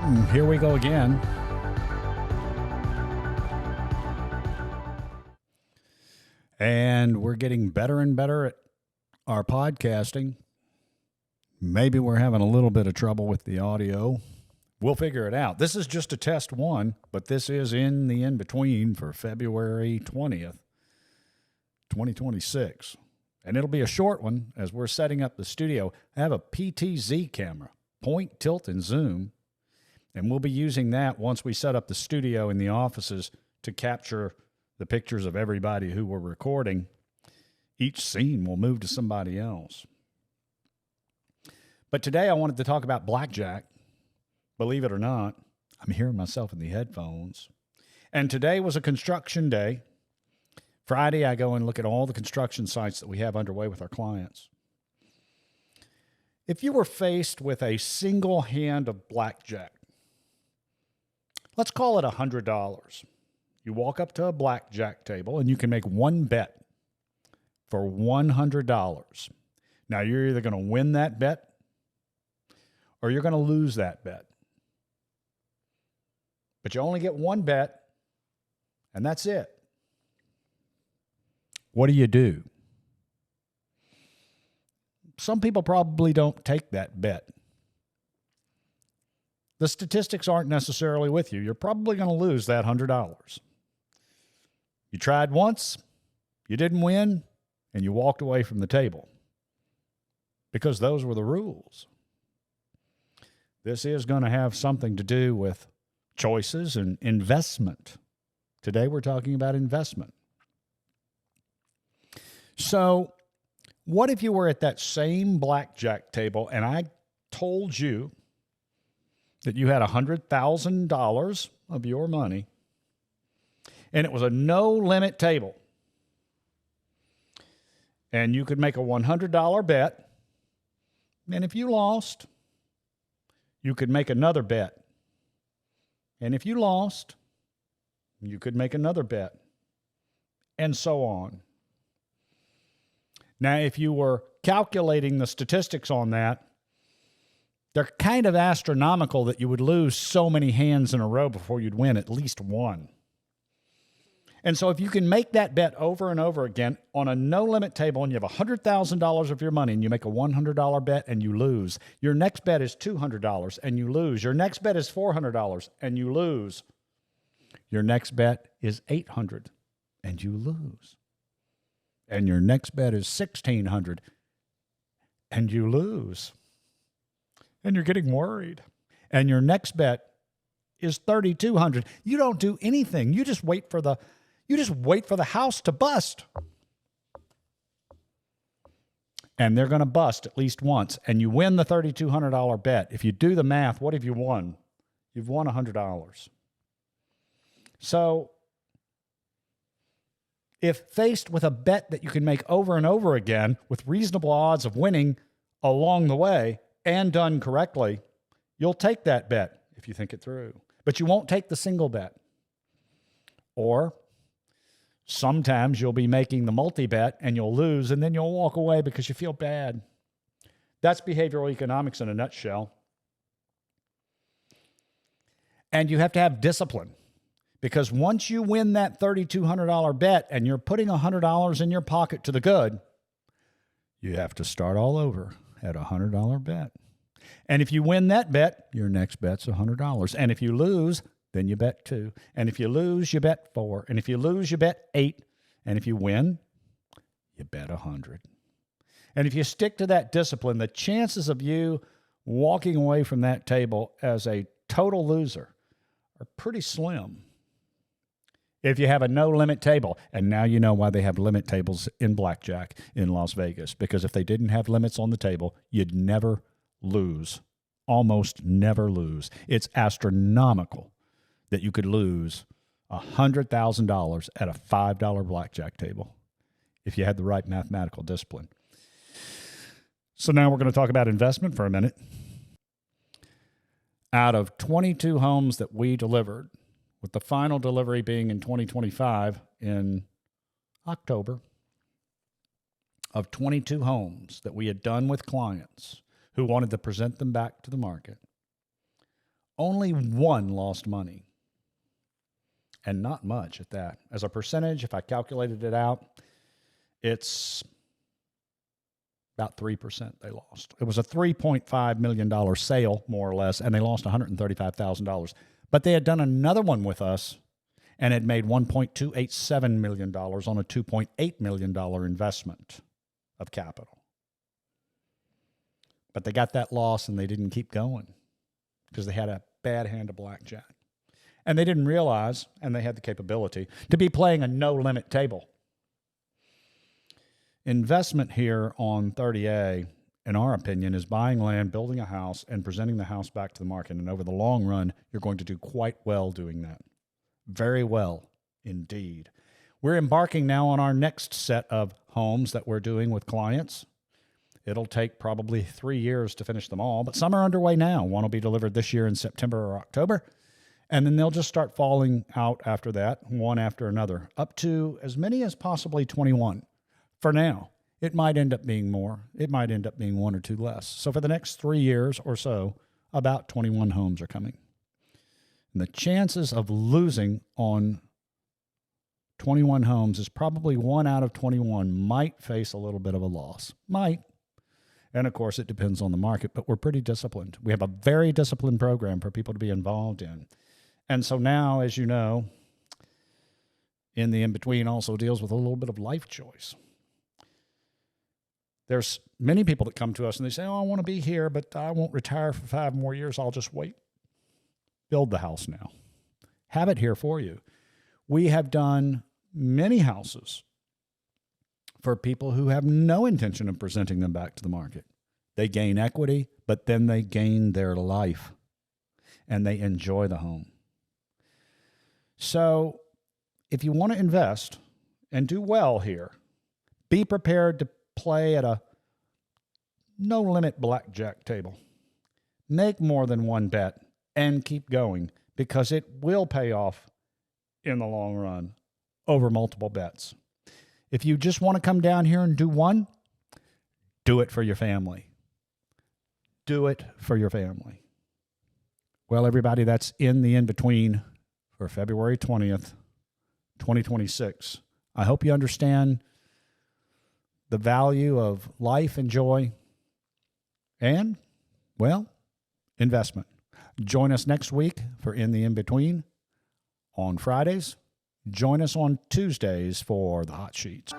Here we go again. And we're getting better and better at our podcasting. Maybe we're having a little bit of trouble with the audio. We'll figure it out. This is just a test one, but this is in the in-between for February 20th, 2026. And it'll be a short one as we're setting up the studio. I have a PTZ camera, point, tilt, and zoom. And we'll be using that once we set up the studio in the offices to capture the pictures of everybody who we're recording. Each scene will move to somebody else. But today I wanted to talk about Blackjack. Believe it or not, I'm hearing myself in the headphones. And today was a construction day. Friday, I go and look at all the construction sites that we have underway with our clients. If you were faced with a single hand of blackjack, let's call it $100. You walk up to a blackjack table and you can make one bet for $100. Now, you're either going to win that bet or you're going to lose that bet. But you only get one bet, and that's it. What do? Some people probably don't take that bet. The statistics aren't necessarily with you. You're probably going to lose that $100. You tried once, you didn't win, and you walked away from the table because those were the rules. This is going to have something to do with choices and investment. Today we're talking about investment. So what if you were at that same blackjack table and I told you that you had $100,000 of your money and it was a no-limit table and you could make a $100 bet, and if you lost, you could make another bet. And if you lost, you could make another bet, and so on. Now, if you were calculating the statistics on that, they're kind of astronomical that you would lose so many hands in a row before you'd win at least one. And so if you can make that bet over and over again on a no-limit table and you have $100,000 of your money and you make a $100 bet and you lose, your next bet is $200 and you lose. Your next bet is $400 and you lose. Your next bet is $800 and you lose. And your next bet is $1,600 and you lose. And you're getting worried. And your next bet is $3,200. You don't do anything. You just wait for the house to bust. And they're going to bust at least once. And you win the $3,200 bet. If you do the math, what have you won? You've won $100. So if faced with a bet that you can make over and over again with reasonable odds of winning along the way and done correctly, you'll take that bet if you think it through. But you won't take the single bet. Or sometimes you'll be making the multi-bet and you'll lose and then you'll walk away because you feel bad. That's behavioral economics in a nutshell. And you have to have discipline. Because once you win that $3,200 bet and you're putting $100 in your pocket to the good, you have to start all over at a $100 bet. And if you win that bet, your next bet's $100. And if you lose, then you bet 2. And if you lose, you bet 4. And if you lose, you bet 8. And if you win, you bet 100. And if you stick to that discipline, the chances of you walking away from that table as a total loser are pretty slim. If you have a no-limit table, and now you know why they have limit tables in blackjack in Las Vegas, because if they didn't have limits on the table, you'd never lose, almost never lose. It's astronomical that you could lose $100,000 at a $5 blackjack table if you had the right mathematical discipline. So now we're going to talk about investment for a minute. Out of 22 homes that we delivered, with the final delivery being in 2025 in October, of 22 homes that we had done with clients who wanted to present them back to the market, only one lost money. And not much at that. As a percentage, if I calculated it out, it's about 3% they lost. It was a $3.5 million sale, more or less, and they lost $135,000. But they had done another one with us and had made $1.287 million on a $2.8 million investment of capital. But they got that loss and they didn't keep going because they had a bad hand of blackjack. And they didn't realize, and they had the capability, to be playing a no-limit table. Investment here on 30A, in our opinion, is buying land, building a house, and presenting the house back to the market. And over the long run, you're going to do quite well doing that. Very well indeed. We're embarking now on our next set of homes that we're doing with clients. It'll take probably 3 years to finish them all, but some are underway now. One will be delivered this year in September or October. And then they'll just start falling out after that, one after another, up to as many as possibly 21. For now, it might end up being more. It might end up being one or two less. So for the next 3 years or so, about 21 homes are coming. And the chances of losing on 21 homes is probably 1 out of 21 might face a little bit of a loss. Might. And, of course, it depends on the market, but we're pretty disciplined. We have a very disciplined program for people to be involved in. And so now, as you know, In the In-Between also deals with a little bit of life choice. There's many people that come to us and they say, oh, I want to be here, but I won't retire for 5 more years. I'll just wait. Build the house now. Have it here for you. We have done many houses for people who have no intention of presenting them back to the market. They gain equity, but then they gain their life and they enjoy the home. So if you want to invest and do well here, be prepared to play at a no-limit blackjack table. Make more than one bet and keep going because it will pay off in the long run over multiple bets. If you just want to come down here and do one, do it for your family. Do it for your family. Well, everybody, that's In the In-Between for February 20th, 2026. I hope you understand the value of life and joy and, well, investment. Join us next week for In the In-Between on Fridays. Join us on Tuesdays for the Hot Sheets.